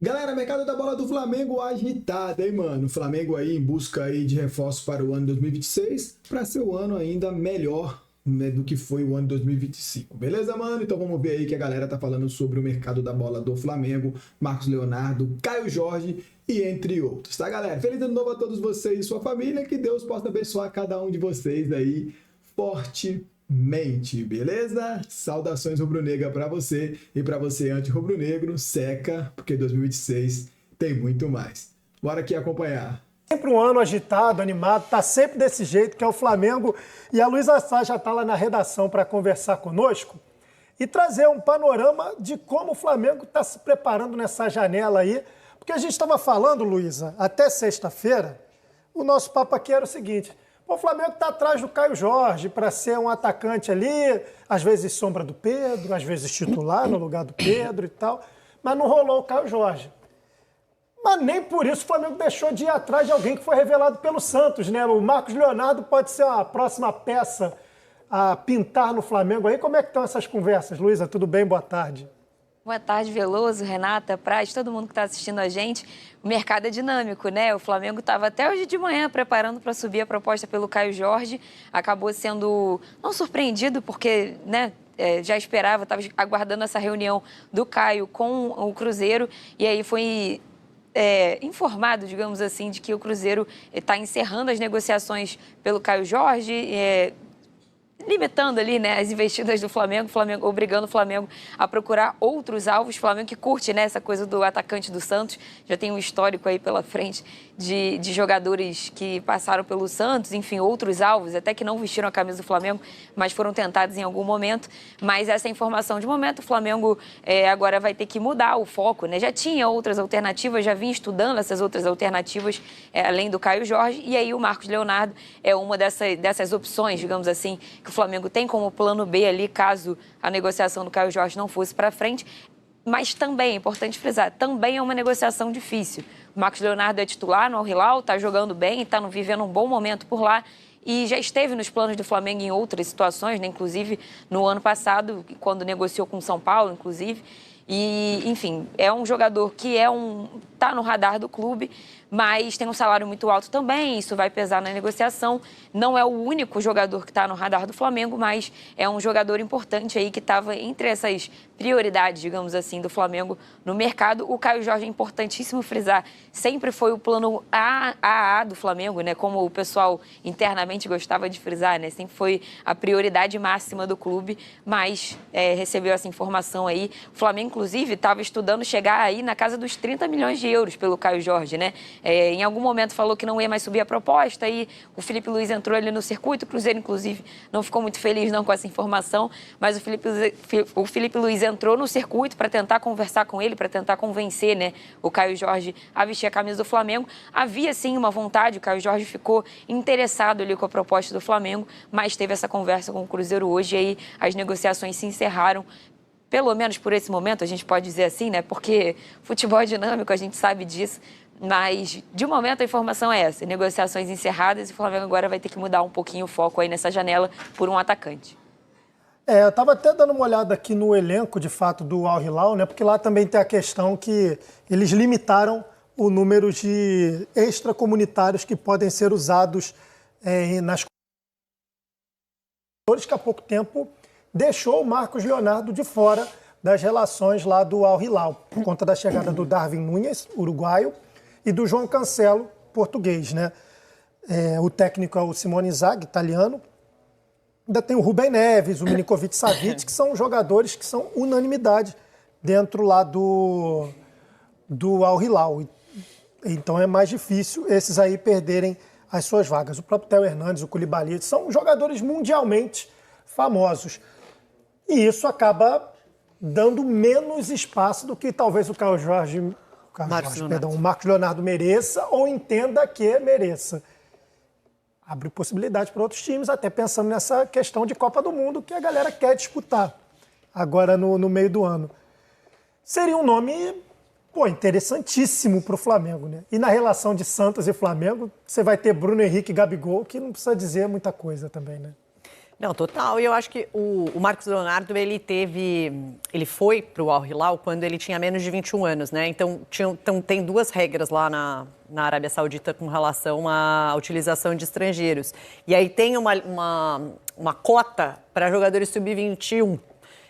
Galera, mercado da bola do Flamengo agitado, hein, mano? O Flamengo aí em busca aí de reforços para o ano 2026, para ser o ano ainda melhor, né, do que foi o ano 2025. Beleza, mano? Então vamos ver aí que a galera tá falando sobre o mercado da bola do Flamengo, Marcos Leonardo, Caio Jorge e entre outros, tá, galera? Feliz ano novo a todos vocês e sua família, que Deus possa abençoar cada um de vocês aí fortemente, beleza? Saudações rubro-negra para você e para você anti-rubro-negro, seca, porque 2026 tem muito mais. Bora aqui acompanhar. Sempre um ano agitado, animado, tá sempre desse jeito, que é o Flamengo. E a Luísa Sá já está lá na redação para conversar conosco e trazer um panorama de como o Flamengo está se preparando nessa janela aí. Porque a gente estava falando, Luísa, até sexta-feira, o nosso papo aqui era o seguinte: o Flamengo está atrás do Caio Jorge para ser um atacante ali, às vezes sombra do Pedro, às vezes titular no lugar do Pedro e tal, mas não rolou o Caio Jorge. Mas nem por isso o Flamengo deixou de ir atrás de alguém que foi revelado pelo Santos, né? O Marcos Leonardo pode ser a próxima peça a pintar no Flamengo aí. Como é que estão essas conversas, Luísa? Tudo bem? Boa tarde. Boa tarde, Veloso, Renata, Praz, todo mundo que está assistindo a gente. O mercado é dinâmico, né? O Flamengo estava até hoje de manhã preparando para subir a proposta pelo Caio Jorge. Acabou sendo não surpreendido, porque, né? Já esperava, estava aguardando essa reunião do Caio com o Cruzeiro. E aí foi informado, digamos assim, de que o Cruzeiro está encerrando as negociações pelo Caio Jorge, limitando ali, né, as investidas do Flamengo, obrigando o Flamengo a procurar outros alvos. O Flamengo que curte, né, essa coisa do atacante do Santos, já tem um histórico aí pela frente de jogadores que passaram pelo Santos, enfim, outros alvos, até que não vestiram a camisa do Flamengo, mas foram tentados em algum momento. Mas essa informação de momento, o Flamengo agora vai ter que mudar o foco, né? Já tinha outras alternativas, já vinha estudando essas outras alternativas, além do Caio Jorge, e aí o Marcos Leonardo é uma dessas opções, digamos assim, que o Flamengo tem como plano B ali, caso a negociação do Caio Jorge não fosse para frente. Mas também, é importante frisar, também é uma negociação difícil. O Marcos Leonardo é titular no Al Hilal, está jogando bem, está vivendo um bom momento por lá e já esteve nos planos do Flamengo em outras situações, né? Inclusive no ano passado, quando negociou com o São Paulo, inclusive. E, enfim, é um jogador que está no radar do clube, mas tem um salário muito alto também, isso vai pesar na negociação. Não é o único jogador que está no radar do Flamengo, mas é um jogador importante aí que estava entre essas prioridades, digamos assim, do Flamengo no mercado. O Caio Jorge é importantíssimo frisar, sempre foi o plano A do Flamengo, né? Como o pessoal internamente gostava de frisar, né? Sempre foi a prioridade máxima do clube, mas recebeu essa informação aí. O Flamengo, inclusive, estava estudando chegar aí na casa dos 30 milhões de euros pelo Caio Jorge, né? Em algum momento falou que não ia mais subir a proposta e o Felipe Luiz entrou ali no circuito. O Cruzeiro, inclusive, não ficou muito feliz não com essa informação, mas o Felipe Luiz entrou no circuito para tentar conversar com ele, para tentar convencer, né, o Caio Jorge a vestir a camisa do Flamengo. Havia, sim, uma vontade, o Caio Jorge ficou interessado ali com a proposta do Flamengo, mas teve essa conversa com o Cruzeiro hoje e aí as negociações se encerraram. Pelo menos por esse momento, a gente pode dizer assim, né? Porque futebol é dinâmico, a gente sabe disso. Mas, de momento, a informação é essa. Negociações encerradas e o Flamengo agora vai ter que mudar um pouquinho o foco aí nessa janela por um atacante. Eu estava até dando uma olhada aqui no elenco, de fato, do Al Hilal, né? Porque lá também tem a questão que eles limitaram o número de extracomunitários que podem ser usados nas que há pouco tempo deixou o Marcos Leonardo de fora das relações lá do Al Hilal, por conta da chegada do Darwin Núñez, uruguaio, e do João Cancelo, português, né? O técnico é o Simone Inzaghi, italiano. Ainda tem o Rubem Neves, o Milinkovic-Savic, que são jogadores que são unanimidade dentro lá do Al Hilal. Então é mais difícil esses aí perderem as suas vagas. O próprio Theo Hernandes, o Koulibaly, são jogadores mundialmente famosos. E isso acaba dando menos espaço do que talvez o o Marcos Leonardo mereça ou entenda que mereça. Abre possibilidade para outros times, até pensando nessa questão de Copa do Mundo que a galera quer disputar agora no meio do ano. Seria um nome interessantíssimo para o Flamengo, né? E na relação de Santos e Flamengo, você vai ter Bruno Henrique e Gabigol, que não precisa dizer muita coisa também, né? Não, total. E eu acho que o Marcos Leonardo, ele foi para o Al Hilal quando ele tinha menos de 21 anos, né? Então, tem duas regras lá na Arábia Saudita com relação à utilização de estrangeiros. E aí tem uma cota para jogadores sub-21.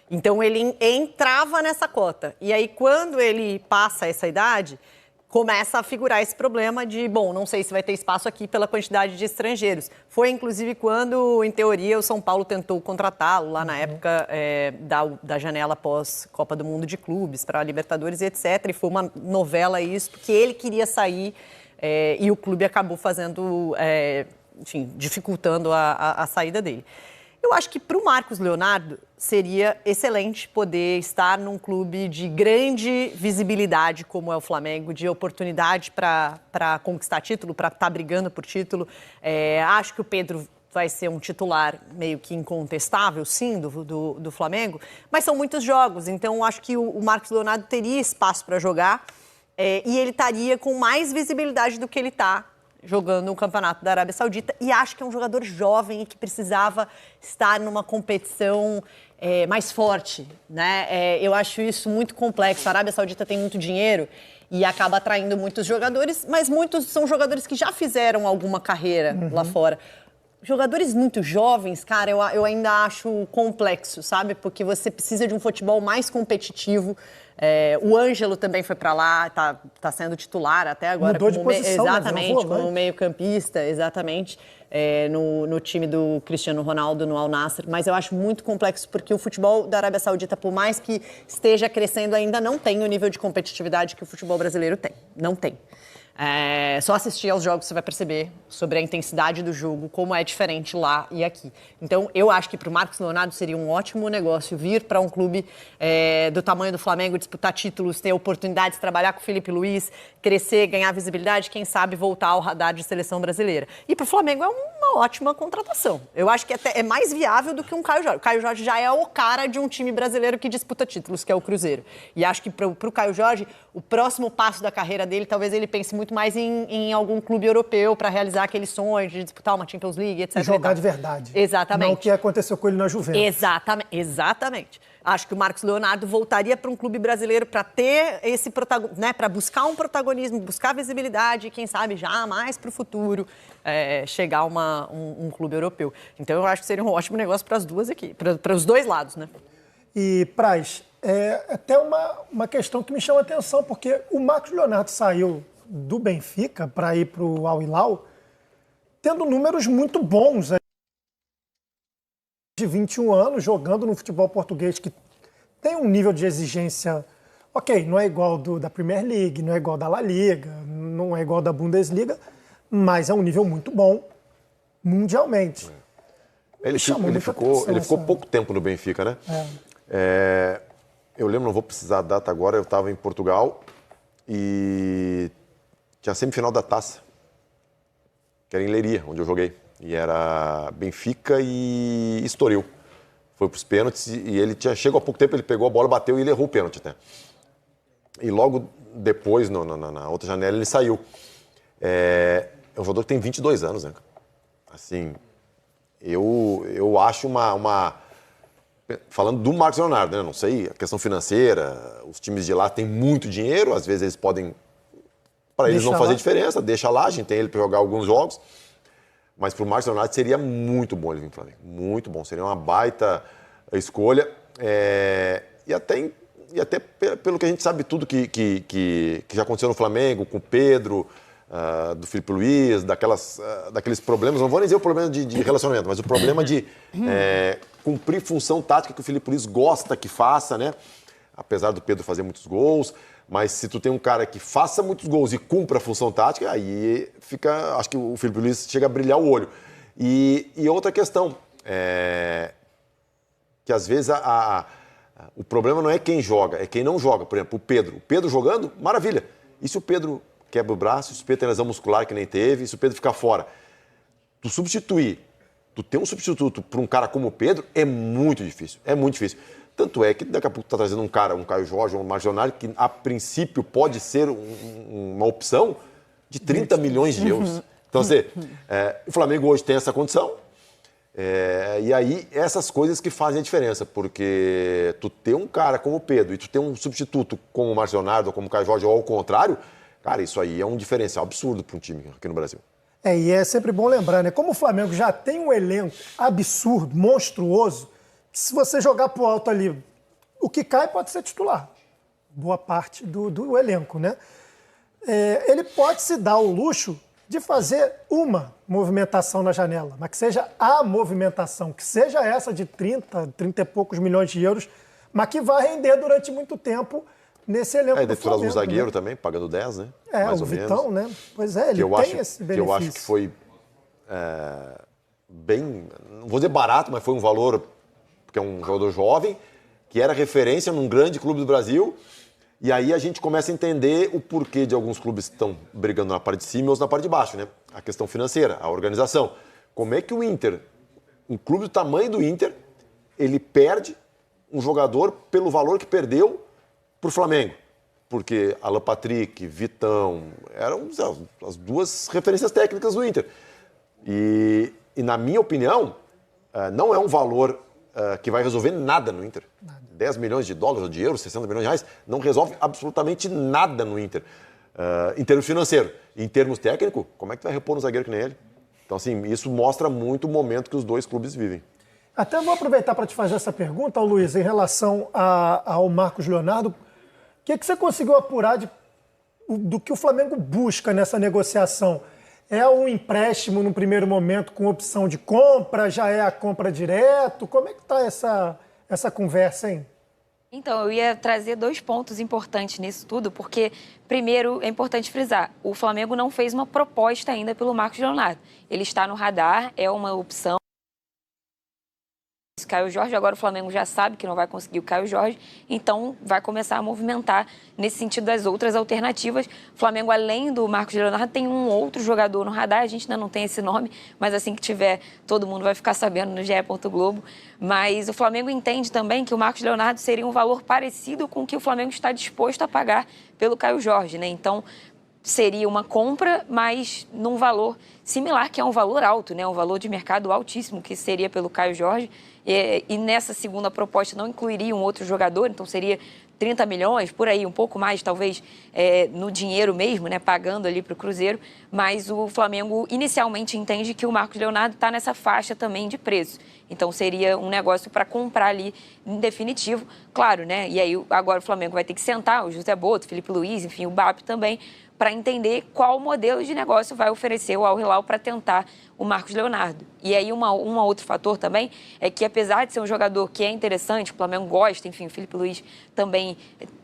Então, ele entrava nessa cota. E aí, quando ele passa essa idade, começa a figurar esse problema de, bom, não sei se vai ter espaço aqui pela quantidade de estrangeiros. Foi, inclusive, quando, em teoria, o São Paulo tentou contratá-lo lá na época da janela pós-Copa do Mundo de Clubes, para Libertadores e etc. E foi uma novela isso, porque ele queria sair e o clube acabou fazendo, enfim, dificultando a saída dele. Eu acho que para o Marcos Leonardo seria excelente poder estar num clube de grande visibilidade como é o Flamengo, de oportunidade para conquistar título, para estar brigando por título. Acho que o Pedro vai ser um titular meio que incontestável, sim, do Flamengo, mas são muitos jogos, então acho que o Marcos Leonardo teria espaço para jogar e ele estaria com mais visibilidade do que ele está jogando no Campeonato da Arábia Saudita, e acho que é um jogador jovem e que precisava estar numa competição mais forte, né? Eu acho isso muito complexo. A Arábia Saudita tem muito dinheiro e acaba atraindo muitos jogadores, mas muitos são jogadores que já fizeram alguma carreira lá fora. Jogadores muito jovens, cara, eu ainda acho complexo, sabe? Porque você precisa de um futebol mais competitivo. O Ângelo também foi para lá, tá sendo titular até agora. Mudou de posição, exatamente, como meio-campista, exatamente, no time do Cristiano Ronaldo, no Al Nassr. Mas eu acho muito complexo porque o futebol da Arábia Saudita, por mais que esteja crescendo, ainda não tem o nível de competitividade que o futebol brasileiro tem. Não tem. Só assistir aos jogos você vai perceber sobre a intensidade do jogo, como é diferente lá e aqui. Então, eu acho que para o Marcos Leonardo seria um ótimo negócio vir para um clube do tamanho do Flamengo, disputar títulos, ter oportunidade de trabalhar com o Felipe Luiz, crescer, ganhar visibilidade, quem sabe voltar ao radar de seleção brasileira. E para o Flamengo é uma ótima contratação. Eu acho que até é mais viável do que um Caio Jorge. O Caio Jorge já é o cara de um time brasileiro que disputa títulos, que é o Cruzeiro. E acho que para o Caio Jorge, o próximo passo da carreira dele, talvez ele pense muito mais em algum clube europeu para realizar aquele sonho de disputar uma Champions League, etc. E jogar de verdade. Exatamente. Não o que aconteceu com ele na Juventus. Exatamente. Acho que o Marcos Leonardo voltaria para um clube brasileiro para ter esse protagonismo, né, para buscar um protagonismo, buscar visibilidade e, quem sabe, já mais para o futuro chegar a um clube europeu. Então, eu acho que seria um ótimo negócio para as duas aqui, para os dois lados, né? E, Praz, até uma questão que me chama a atenção, porque o Marcos Leonardo saiu do Benfica para ir para o Al Hilal, tendo números muito bons, de 21 anos, jogando no futebol português, que tem um nível de exigência, ok, não é igual da Premier League, não é igual da La Liga, não é igual da Bundesliga, mas é um nível muito bom mundialmente. Ele ficou pouco tempo no Benfica, né? Eu lembro, não vou precisar a data agora, eu estava em Portugal e tinha a semifinal da Taça, que era em Leiria, onde eu joguei. E era Benfica e Estoril. Foi para os pênaltis e ele chegou há pouco tempo, ele pegou a bola, bateu e ele errou o pênalti até. E logo depois, na outra janela, ele saiu. É um jogador que tem 22 anos, né? Assim, eu acho falando do Marcos Leonardo, né? Não sei, a questão financeira, os times de lá têm muito dinheiro, às vezes eles podem, para eles não fazer diferença, deixa lá, a gente tem ele para jogar alguns jogos. Mas para o Marcos Leonardo seria muito bom ele vir para o Flamengo. Muito bom. Seria uma baita escolha. E até pelo que a gente sabe tudo que já aconteceu no Flamengo, com o Pedro, do Felipe Luiz, daqueles problemas, não vou nem dizer o problema de relacionamento, mas o problema de cumprir função tática que o Felipe Luiz gosta que faça, né? Apesar do Pedro fazer muitos gols. Mas se tu tem um cara que faça muitos gols e cumpra a função tática, aí fica... Acho que o Felipe Luiz chega a brilhar o olho. E outra questão, que às vezes o problema não é quem joga, é quem não joga. Por exemplo, o Pedro. O Pedro jogando, maravilha. E se o Pedro quebra o braço, se o Pedro tem lesão muscular que nem teve, se o Pedro ficar fora? Tu ter um substituto para um cara como o Pedro é muito difícil. É muito difícil. Tanto é que daqui a pouco está trazendo um Caio Jorge, um Marcos Leonardo, que a princípio pode ser uma opção de 30 milhões de euros. Então, o Flamengo hoje tem essa condição. E aí, essas coisas que fazem a diferença, porque tu ter um cara como o Pedro e tu ter um substituto como o Marcos Leonardo ou como o Caio Jorge, ou ao contrário, cara, isso aí é um diferencial absurdo para um time aqui no Brasil. E é sempre bom lembrar, né? Como o Flamengo já tem um elenco absurdo, monstruoso, que se você jogar pro alto ali, o que cai pode ser titular. Boa parte do elenco, né? Ele pode se dar o luxo de fazer uma movimentação na janela, mas que seja a movimentação, que seja essa de 30 e poucos milhões de euros, mas que vai render durante muito tempo nesse elenco do Flamengo. Um zagueiro também, pagando 10, né? Mais ou Vitão, menos. Né? Pois é, ele tem esse benefício. Que eu acho que foi bem, não vou dizer barato, mas foi um valor, porque é um jogador jovem, que era referência num grande clube do Brasil. E aí a gente começa a entender o porquê de alguns clubes estão brigando na parte de cima e outros na parte de baixo, né? A questão financeira, a organização. Como é que o Inter, um clube do tamanho do Inter, ele perde um jogador pelo valor que perdeu para o Flamengo? Porque Alan Patrick, Vitão, eram as duas referências técnicas do Inter. E na minha opinião, não é um valor que vai resolver nada no Inter. 10 milhões de dólares ou de euros, 60 milhões de reais, não resolve absolutamente nada no Inter. Em termos financeiros. Em termos técnicos, como é que tu vai repor um zagueiro que nem ele? Então, assim, isso mostra muito o momento que os dois clubes vivem. Até vou aproveitar para te fazer essa pergunta, Luiz, em relação ao Marcos Leonardo. O que você conseguiu apurar do que o Flamengo busca nessa negociação? É um empréstimo no primeiro momento com opção de compra? Já é a compra direto? Como é que está essa conversa, hein? Então, eu ia trazer 2 pontos importantes nisso tudo, porque, primeiro, é importante frisar, o Flamengo não fez uma proposta ainda pelo Marcos Leonardo. Ele está no radar, é uma opção. Caio Jorge, agora o Flamengo já sabe que não vai conseguir o Caio Jorge, então vai começar a movimentar nesse sentido das outras alternativas. O Flamengo, além do Marcos Leonardo, tem um outro jogador no radar, a gente ainda não tem esse nome, mas assim que tiver, todo mundo vai ficar sabendo no GE. Globo. Mas o Flamengo entende também que o Marcos Leonardo seria um valor parecido com o que o Flamengo está disposto a pagar pelo Caio Jorge, né? Então, seria uma compra, mas num valor similar, que é um valor alto, né? Um valor de mercado altíssimo, que seria pelo Caio Jorge. E nessa segunda proposta não incluiria um outro jogador, então seria 30 milhões, por aí, um pouco mais, talvez, no dinheiro mesmo, né? Pagando ali para o Cruzeiro. Mas o Flamengo inicialmente entende que o Marcos Leonardo está nessa faixa também de preço. Então seria um negócio para comprar ali em definitivo, claro, né? E aí agora o Flamengo vai ter que sentar, o José Boto, Felipe Luiz, enfim, o BAP também, para entender qual modelo de negócio vai oferecer o Al Hilal para tentar o Marcos Leonardo. E aí um outro fator também é que, apesar de ser um jogador que é interessante, o Flamengo gosta, enfim, o Felipe Luiz também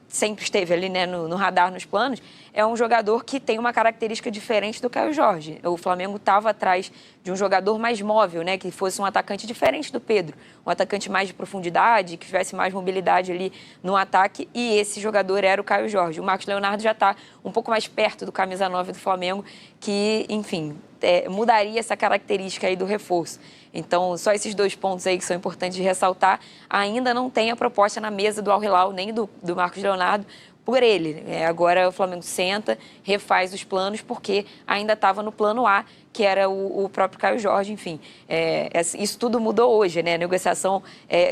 sempre esteve ali, né, no radar, nos planos, é um jogador que tem uma característica diferente do Caio Jorge. O Flamengo estava atrás de um jogador mais móvel, né, que fosse um atacante diferente do Pedro, um atacante mais de profundidade, que tivesse mais mobilidade ali no ataque, e esse jogador era o Caio Jorge. O Marcos Leonardo já está um pouco mais perto do camisa 9 do Flamengo, que, enfim, mudaria essa característica aí do reforço. Então, só esses 2 pontos aí que são importantes de ressaltar. Ainda não tem a proposta na mesa do Al Hilal, nem do Marcos Leonardo, por ele. Agora o Flamengo senta, refaz os planos, porque ainda estava no plano A, que era o próprio Caio Jorge, enfim. Isso tudo mudou hoje, né? A negociação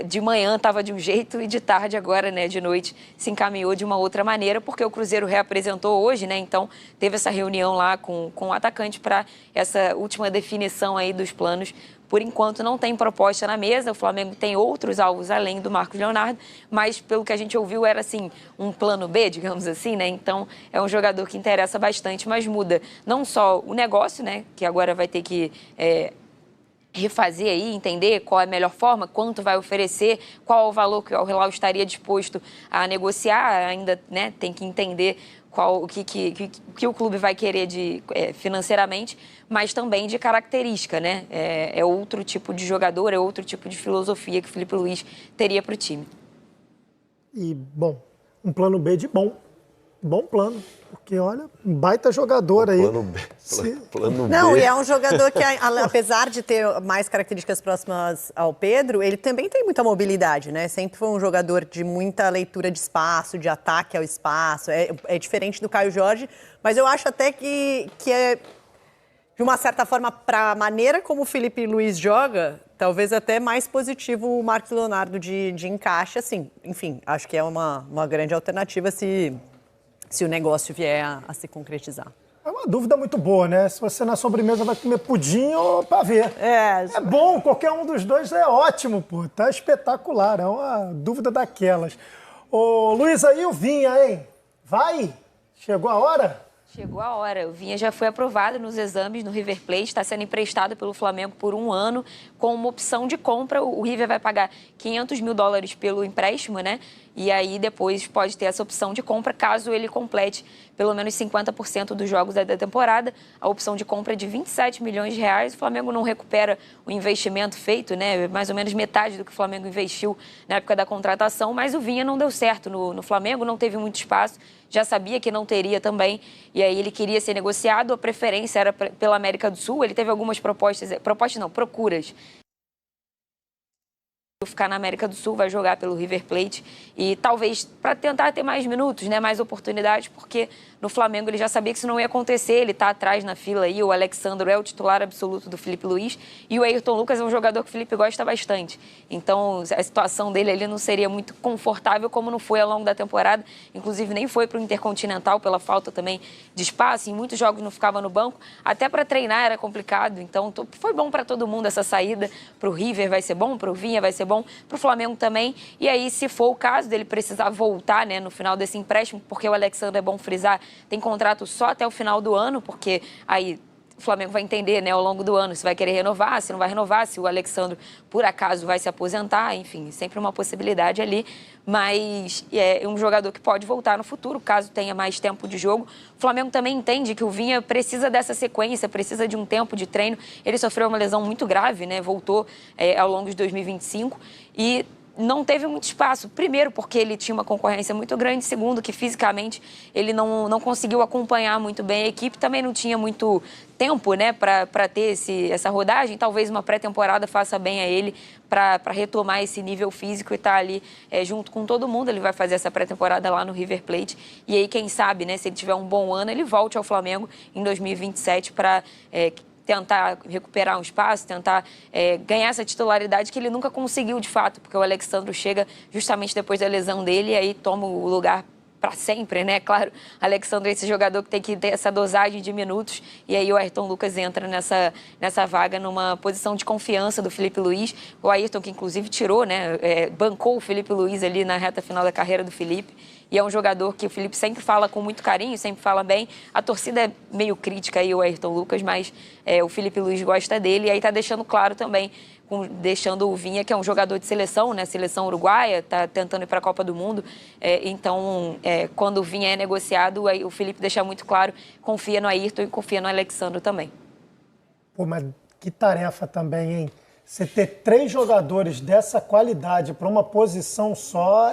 de manhã estava de um jeito e de tarde agora, né, de noite, se encaminhou de uma outra maneira, porque o Cruzeiro reapresentou hoje, né? Então, teve essa reunião lá com o atacante para essa última definição aí dos planos. Por enquanto, não tem proposta na mesa. O Flamengo tem outros alvos além do Marcos Leonardo, mas, pelo que a gente ouviu, era, assim, um plano B, digamos assim, né? Então, é um jogador que interessa bastante, mas muda não só o negócio, né? Que agora vai ter que refazer aí, entender qual é a melhor forma, quanto vai oferecer, qual é o valor que o Al Hilal estaria disposto a negociar. Ainda, né, tem que entender o que o clube vai querer financeiramente, mas também de característica, né? É outro tipo de jogador, é outro tipo de filosofia que o Felipe Luiz teria para o time. E, bom, um plano B de bom plano, porque, olha, um baita jogador aí. Plano B. Plano B. Não, e é um jogador que, apesar de ter mais características próximas ao Pedro, ele também tem muita mobilidade, né? Sempre foi um jogador de muita leitura de espaço, de ataque ao espaço. É diferente do Caio Jorge, mas eu acho até que é, de uma certa forma, para a maneira como o Felipe Luiz joga, talvez até mais positivo o Marcos Leonardo de encaixe, assim. Enfim, acho que é uma grande alternativa se o negócio vier a se concretizar. É uma dúvida muito boa, né? Se você na sobremesa vai comer pudim ou pavê. É bom, qualquer um dos dois é ótimo, pô. Tá espetacular, é uma dúvida daquelas. Ô, Luiz, aí o Vinha, hein? Vai? Chegou a hora? Chegou a hora. O Vinha já foi aprovado nos exames no River Plate, está sendo emprestado pelo Flamengo por 1 ano, com uma opção de compra. O River vai pagar $500 mil pelo empréstimo, né? E aí depois pode ter essa opção de compra caso ele complete pelo menos 50% dos jogos da temporada. A opção de compra é de R$27 milhões. O Flamengo não recupera o investimento feito, né? Mais ou menos metade do que o Flamengo investiu na época da contratação, mas o Vinha não deu certo no Flamengo, não teve muito espaço, já sabia que não teria também, e aí ele queria ser negociado, a preferência era pela América do Sul, ele teve algumas procuras. Ficar na América do Sul, vai jogar pelo River Plate e talvez para tentar ter mais minutos, né, mais oportunidades, porque no Flamengo ele já sabia que isso não ia acontecer, ele está atrás na fila aí, o Alexandro é o titular absoluto do Felipe Luiz e o Ayrton Lucas é um jogador que o Felipe gosta bastante, então a situação dele ali não seria muito confortável como não foi ao longo da temporada, inclusive nem foi para o Intercontinental pela falta também de espaço, em muitos jogos não ficava no banco, até para treinar era complicado, então foi bom para todo mundo essa saída, para o River vai ser bom, para o Vinha vai ser bom, para o Flamengo também, e aí se for o caso dele precisar voltar, né, no final desse empréstimo, porque o Alexandre, é bom frisar, tem contrato só até o final do ano, porque aí o Flamengo vai entender, né, ao longo do ano se vai querer renovar, se não vai renovar, se o Alexandre por acaso vai se aposentar, enfim, sempre uma possibilidade ali, mas é um jogador que pode voltar no futuro, caso tenha mais tempo de jogo. O Flamengo também entende que o Vinha precisa dessa sequência, precisa de um tempo de treino, ele sofreu uma lesão muito grave, né, voltou ao longo de 2025 e não teve muito espaço. Primeiro, porque ele tinha uma concorrência muito grande. Segundo, que fisicamente ele não conseguiu acompanhar muito bem a equipe. Também não tinha muito tempo, né, para ter essa rodagem. Talvez uma pré-temporada faça bem a ele para retomar esse nível físico e estar ali junto com todo mundo. Ele vai fazer essa pré-temporada lá no River Plate. E aí, quem sabe, né, se ele tiver um bom ano, ele volte ao Flamengo em 2027 para tentar recuperar um espaço, tentar ganhar essa titularidade que ele nunca conseguiu de fato, porque o Alexandre chega justamente depois da lesão dele e aí toma o lugar para sempre, né? Claro, Alexandre é esse jogador que tem que ter essa dosagem de minutos e aí o Ayrton Lucas entra nessa vaga numa posição de confiança do Felipe Luiz. O Ayrton, que inclusive tirou, né? Bancou o Felipe Luiz ali na reta final da carreira do Felipe. E é um jogador que o Felipe sempre fala com muito carinho, sempre fala bem. A torcida é meio crítica aí, o Ayrton Lucas, mas o Felipe Luiz gosta dele. E aí tá deixando claro também, deixando o Vinha, que é um jogador de seleção, né? Seleção uruguaia, tá tentando ir para a Copa do Mundo. Então, quando o Vinha é negociado, o Felipe deixa muito claro, confia no Ayrton e confia no Alexandre também. Pô, mas que tarefa também, hein? Você ter 3 jogadores dessa qualidade para uma posição só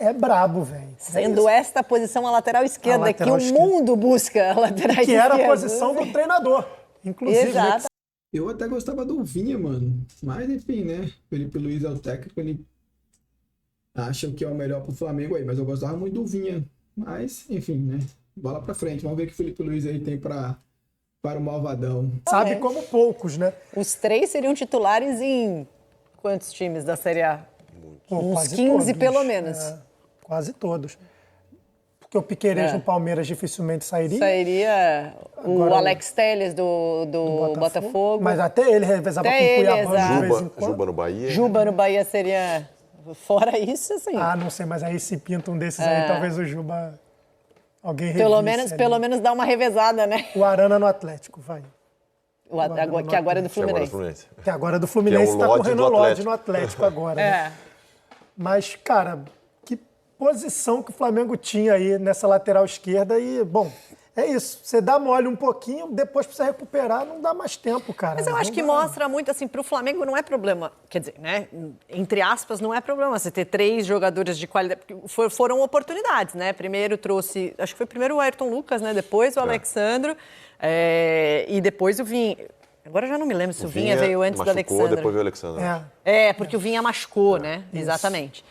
é brabo, velho. Sendo esta posição a lateral esquerda, lateral que esquerda. O mundo busca a lateral esquerda. Que era a posição do treinador, inclusive. Exato. Eu até gostava do Vinha, mano. Mas, enfim, né? Felipe Luiz é o técnico, ele acha que é o melhor pro Flamengo aí. Mas eu gostava muito do Vinha. Mas, enfim, né? Bola pra frente. Vamos ver o que o Felipe Luiz aí tem para o Malvadão. Sabe como poucos, né? Os 3 seriam titulares em quantos times da Série A? Pô, uns quase 15 todos. pelo menos. Quase todos. Porque o Piquerez no Palmeiras dificilmente sairia. Sairia Agora, o Alex Telles do Botafogo. Mas até ele revezava com o Cuiabá de vez em quando. Juba no Bahia. Juba no Bahia seria... Fora isso, assim. Ah, não sei, mas aí se pinta um desses aí, talvez o Juba... Alguém pelo menos dá uma revezada, né? O Arana no Atlético, vai. Que agora é do Fluminense. Que agora é do Fluminense, está correndo o Lodge no Atlético agora. Né? Mas, cara, que posição que o Flamengo tinha aí nessa lateral esquerda e, bom, é isso. Você dá mole um pouquinho, depois pra você recuperar, não dá mais tempo, cara. Mas eu acho que mostra muito, assim, pro Flamengo não é problema, quer dizer, né, entre aspas, não é problema você ter 3 jogadores de qualidade, porque foram oportunidades, né, primeiro trouxe, acho que foi primeiro o Ayrton Lucas, né, depois o Alexandro, e depois o Vinha. Agora eu já não me lembro se o Vinha veio antes do machucou, Alexandre. depois veio o Alexandre. Porque o Vinha machucou, né? Isso. Exatamente.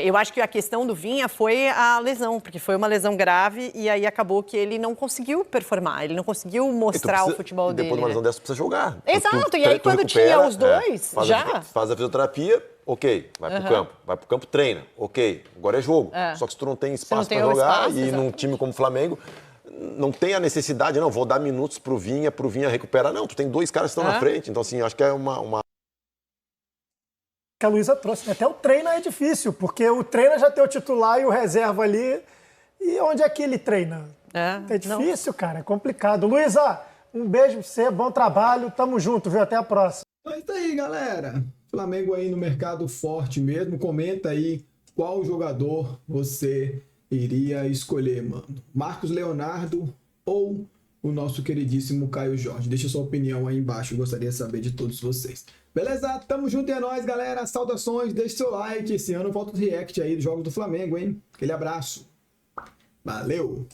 Eu acho que a questão do Vinha foi a lesão, porque foi uma lesão grave e aí acabou que ele não conseguiu performar, ele não conseguiu mostrar o futebol dele. Depois de uma lesão dessa, precisa jogar. Exato, e aí quando tinha os dois, faz a fisioterapia, ok, vai pro campo. Vai pro campo, treina, ok, agora é jogo. Só que se tu não tem espaço para jogar e num time como o Flamengo, não tem a necessidade, não, vou dar minutos pro Vinha recuperar. Não, tu tem dois caras que estão na frente, então assim, acho que é uma... Que a Luísa trouxe, né? Até o treino é difícil, porque o treino já tem o titular e o reserva ali. E onde é que ele treina? É difícil, cara, é complicado. Luísa, um beijo pra você, bom trabalho, tamo junto, viu? Até a próxima. É isso aí, galera. Flamengo aí no mercado forte mesmo. Comenta aí qual jogador você iria escolher, mano. Marcos Leonardo ou o nosso queridíssimo Caio Jorge? Deixa sua opinião aí embaixo, eu gostaria de saber de todos vocês. Beleza? Tamo junto e é nóis, galera. Saudações, deixe seu like. Esse ano volta o react aí dos jogos do Flamengo, hein? Aquele abraço. Valeu!